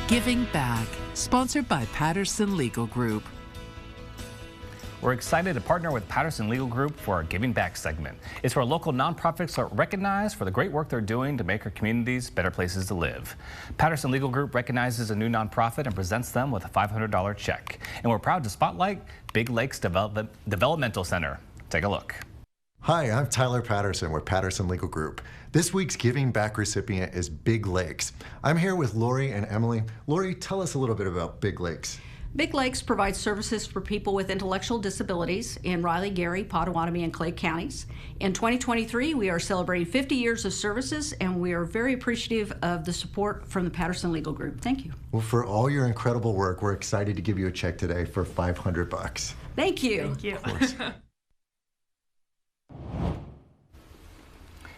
Giving Back, sponsored by Patterson Legal Group. We're excited to partner with Patterson Legal Group for our Giving Back segment. It's where local nonprofits are recognized for the great work they're doing to make our communities better places to live. Patterson Legal Group recognizes a new nonprofit and presents them with a $500 check. And we're proud to spotlight Big Lakes Developmental Center. Take a look. Hi, I'm Tyler Patterson with Patterson Legal Group. This week's Giving Back recipient is Big Lakes. I'm here with Lori and Emily. Lori, tell us a little bit about Big Lakes. Big Lakes provides services for people with intellectual disabilities in Riley, Gary, Pottawatomie, and Clay counties. In 2023, we are celebrating 50 years of services, and we are very appreciative of the support from the Patterson Legal Group. Thank you. Well, for all your incredible work, we're excited to give you a check today for $500. Thank you. Thank you. Of course.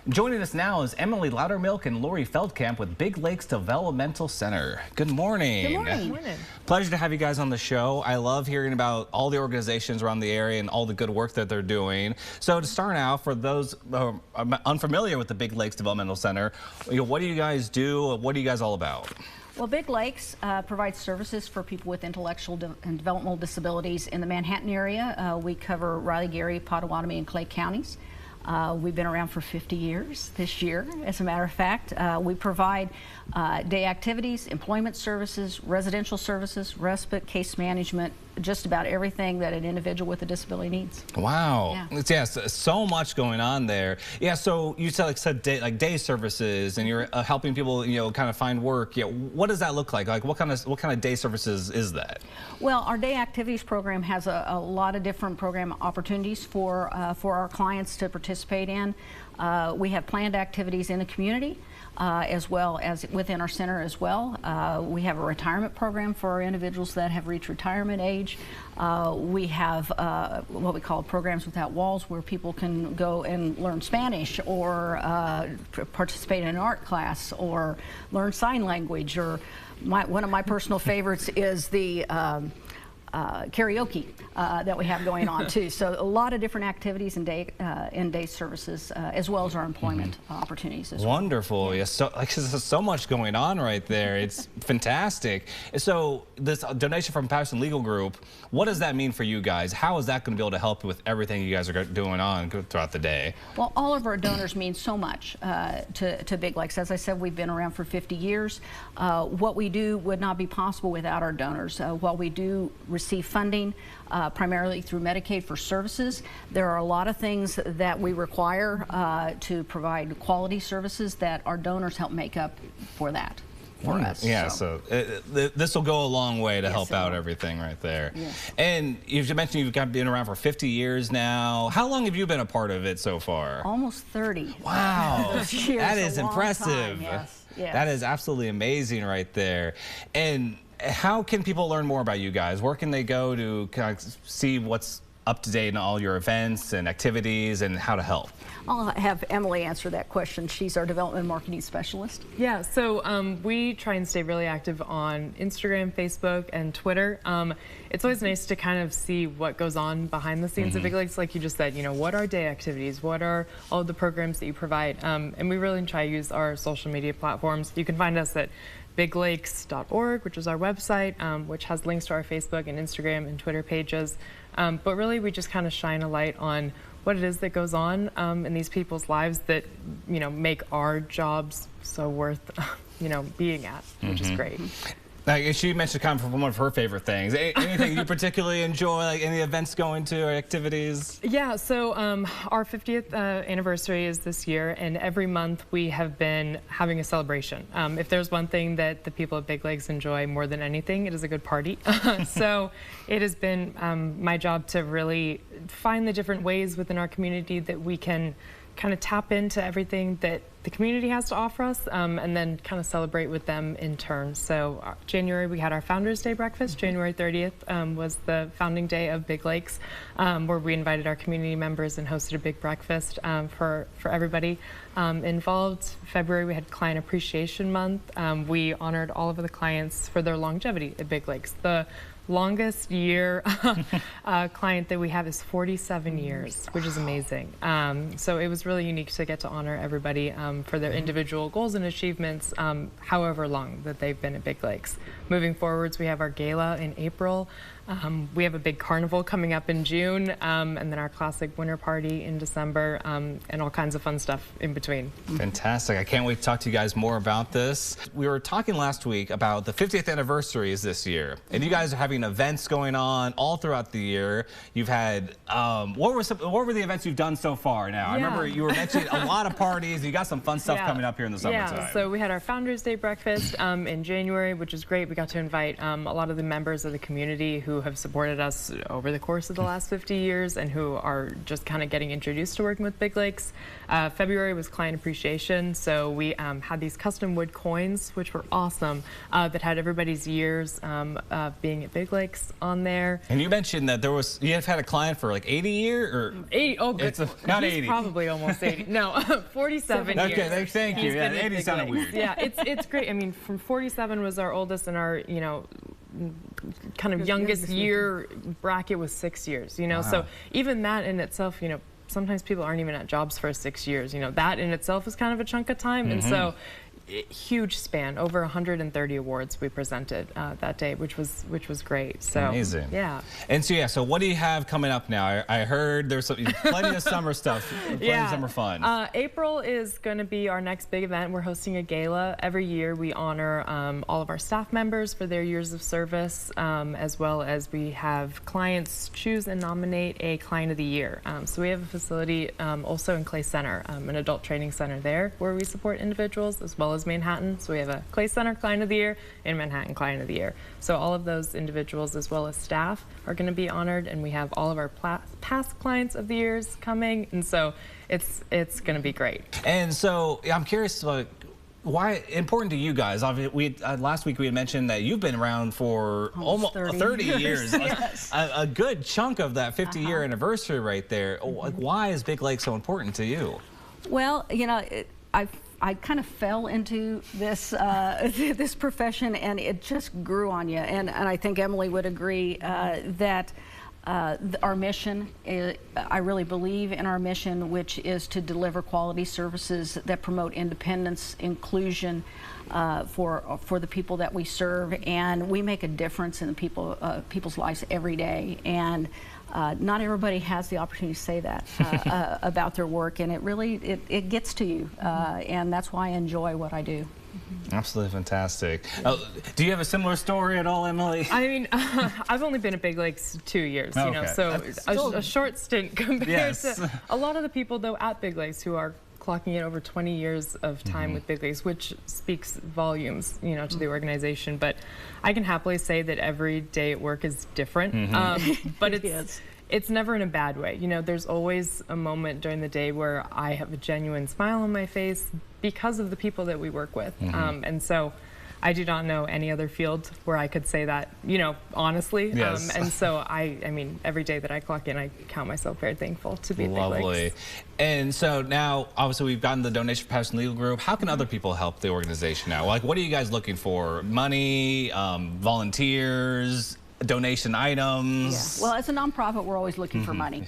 Joining us now is Emily Loudermilk and Lori Feldkamp with Big Lakes Developmental Center. Good morning. Good morning. Good morning. Pleasure to have you guys on the show. I love hearing about all the organizations around the area and all the good work that they're doing. So to start out, for those unfamiliar with the Big Lakes Developmental Center, what do you guys do? What are you guys all about? Well, Big Lakes provides services for people with intellectual and developmental disabilities in the Manhattan area. We cover Riley, Gary, Pottawatomie, and Clay counties. We've been around for 50 years this year, as a matter of fact. We provide day activities, employment services, residential services, respite, case management, just about everything that an individual with a disability needs. Wow. Yeah, so much going on there. Yeah, so you said day services, and you're helping people, kind of find work. Yeah, what does that look like? Like what kind of day services is that? Well, our day activities program has a lot of different program opportunities for our clients to participate in. We have planned activities in the community, as well as within our center as well. We have a retirement program for our individuals that have reached retirement age. We have what we call Programs Without Walls, where people can go and learn Spanish, or participate in an art class, or learn sign language, or one of my personal favorites is the karaoke that we have going on too. So a lot of different activities and day services, as well as our employment opportunities as well. Wonderful. Yes. So there's so much going on right there. It's fantastic. So this donation from Patterson Legal Group, what does that mean for you guys? How is that going to be able to help with everything you guys are doing on throughout the day? Well, all of our donors mean so much to Big Lakes. As I said, we've been around for 50 years. What we do would not be possible without our donors. While we do receive funding primarily through Medicaid for services, there are a lot of things that we require to provide quality services that our donors help make up for that. For us. Yeah, so this will go a long way to help out everything right there. Yes. And you mentioned you've been around for 50 years now. How long have you been a part of it so far? Almost 30. Wow, that is impressive. Yes. Yes. That is absolutely amazing right there. And how can people learn more about you guys? Where can they go to kind of see what's up to date in all your events and activities and how to help? I'll have Emily answer that question. She's our development marketing specialist. Yeah, so we try and stay really active on Instagram, Facebook, and Twitter. It's always nice to kind of see what goes on behind the scenes at Big Lakes. Like you just said, what are day activities? What are all of the programs that you provide? And we really try to use our social media platforms. You can find us at biglakes.org, which is our website, which has links to our Facebook and Instagram and Twitter pages. But really, we just kind of shine a light on what it is that goes on in these people's lives that, make our jobs so worth, being at, which is great. Like she mentioned kind of one of her favorite things. Anything you particularly enjoy, like any events going to or activities? Yeah, so our 50th anniversary is this year, and every month we have been having a celebration. If there's one thing that the people at Big Lakes enjoy more than anything, it is a good party. So it has been my job to really find the different ways within our community that we can kind of tap into everything that the community has to offer us, and then kind of celebrate with them in turn. So January we had our Founders Day breakfast. January 30th was the founding day of Big Lakes, where we invited our community members and hosted a big breakfast for everybody involved. February we had Client Appreciation Month. We honored all of the clients for their longevity at Big Lakes. The longest year client that we have is 47 years, which is amazing. So it was really unique to get to honor everybody for their individual goals and achievements, however long that they've been at Big Lakes. Moving forwards, we have our gala in April. We have a big carnival coming up in June, and then our classic winter party in December, and all kinds of fun stuff in between. Fantastic. I can't wait to talk to you guys more about this. We were talking last week about the 50th anniversary is this year, and you guys are having events going on all throughout the year. You've had, what were the events you've done so far now? I remember you were mentioning a lot of parties. You got some fun stuff coming up here in the summertime. Yeah, so we had our Founders Day breakfast in January, which is great. We got to invite a lot of the members of the community who have supported us over the course of the last 50 years and who are just kind of getting introduced to working with Big Lakes. February was client appreciation, so we had these custom wood coins, which were awesome, that had everybody's years being at Big Lakes on there. And you mentioned that you have had a client for like 80 years? Or 80, oh good. Not He's 80. Probably almost 80. No, 47 years. Okay, thank you. Yeah, 80 sounded weird. Yeah, it's great. I mean, from 47 was our oldest, and our, kind of youngest year bracket was 6 years, Wow. So even that in itself, sometimes people aren't even at jobs for 6 years, that in itself is kind of a chunk of time. And so huge span, over 130 awards we presented that day, which was great. So amazing. Yeah. And so what do you have coming up now? I heard there's plenty of summer stuff, plenty of summer fun. April is going to be our next big event. We're hosting a gala. Every year we honor all of our staff members for their years of service, as well as we have clients choose and nominate a client of the year. So we have a facility also in Clay Center, an adult training center there, where we support individuals as well as Manhattan. So we have a Clay Center Client of the Year and Manhattan Client of the Year. So all of those individuals as well as staff are going to be honored, and we have all of our past Clients of the Years coming, and so it's going to be great. And so I'm curious, why important to you guys? Last week we had mentioned that you've been around for almost 30 years. Yes. A good chunk of that 50-year anniversary right there. Why is Big Lake so important to you? Well, I kind of fell into this this profession, and it just grew on you. And I think Emily would agree that our mission, I really believe in our mission, which is to deliver quality services that promote independence, inclusion for the people that we serve, and we make a difference in the people's lives every day. And not everybody has the opportunity to say that about their work, and it gets to you, and that's why I enjoy what I do. Absolutely fantastic. Do you have a similar story at all, Emily? I mean, I've only been at Big Lakes 2 years, so a short stint compared to a lot of the people, though, at Big Lakes who are clocking in over 20 years of time with Big Lakes, which speaks volumes, to the organization. But I can happily say that every day at work is different, but it's never in a bad way. There's always a moment during the day where I have a genuine smile on my face because of the people that we work with. And so I do not know any other field where I could say that, honestly. Yes. And so I mean, every day that I clock in, I count myself very thankful to be at Big Lakes. Lovely. And so now, obviously, we've gotten the donation for Patterson Legal Group. How can other people help the organization now? Like, what are you guys looking for? Money, volunteers, donation items? Yeah. Well, as a nonprofit, we're always looking for money.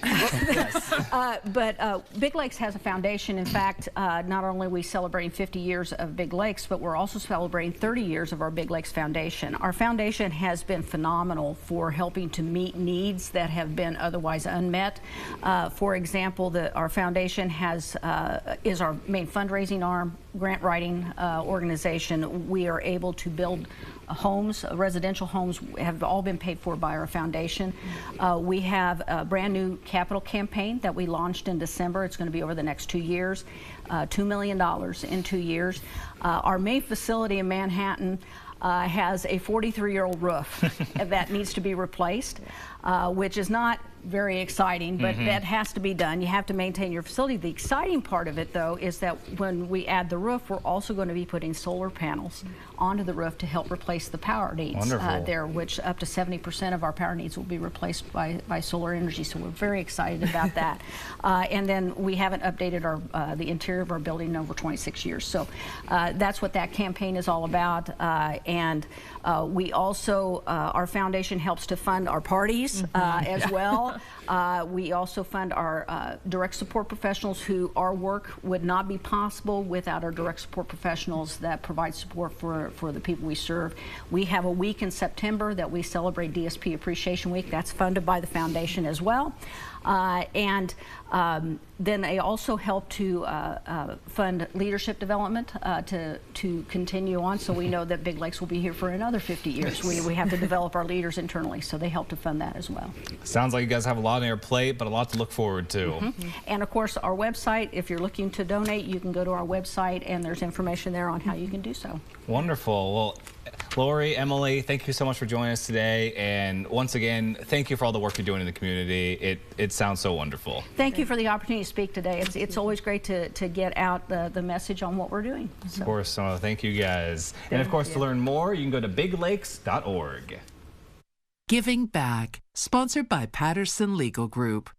But Big Lakes has a foundation. In fact, not only are we celebrating 50 years of Big Lakes, but we're also celebrating 30 years of our Big Lakes Foundation. Our foundation has been phenomenal for helping to meet needs that have been otherwise unmet. For example, our foundation is our main fundraising arm, grant writing organization. We are able to build homes, residential homes have all been paid for by our foundation. We have a brand new capital campaign that we launched in December. It's going to be over the next 2 years, $2 million in 2 years. Our main facility in Manhattan has a 43-year-old roof that needs to be replaced, which is not very exciting, but that has to be done. You have to maintain your facility. The exciting part of it, though, is that when we add the roof, we're also going to be putting solar panels onto the roof to help replace the power needs there, which up to 70% of our power needs will be replaced by solar energy. So we're very excited about that. And then we haven't updated the interior of our building in over 26 years. So that's what that campaign is all about. And we also, our foundation helps to fund our parties as well. We also fund our direct support professionals, who our work would not be possible without our direct support professionals that provide support for the people we serve. We have a week in September that we celebrate DSP Appreciation Week. That's funded by the foundation as well. Then they also help to fund leadership development to continue on, so we know that Big Lakes will be here for another 50 years. We have to develop our leaders internally, so they help to fund that as well. Sounds like you guys have a lot on your plate, but a lot to look forward to. And of course, our website, if you're looking to donate, you can go to our website and there's information there on how you can do so. Wonderful. Well, Lori, Emily, thank you so much for joining us today. And once again, thank you for all the work you're doing in the community. It sounds so wonderful. Thank you for the opportunity to speak today. It's always great to get out the message on what we're doing. So. Of course. Thank you guys. And of course, to learn more, you can go to biglakes.org. Giving Back, sponsored by Patterson Legal Group.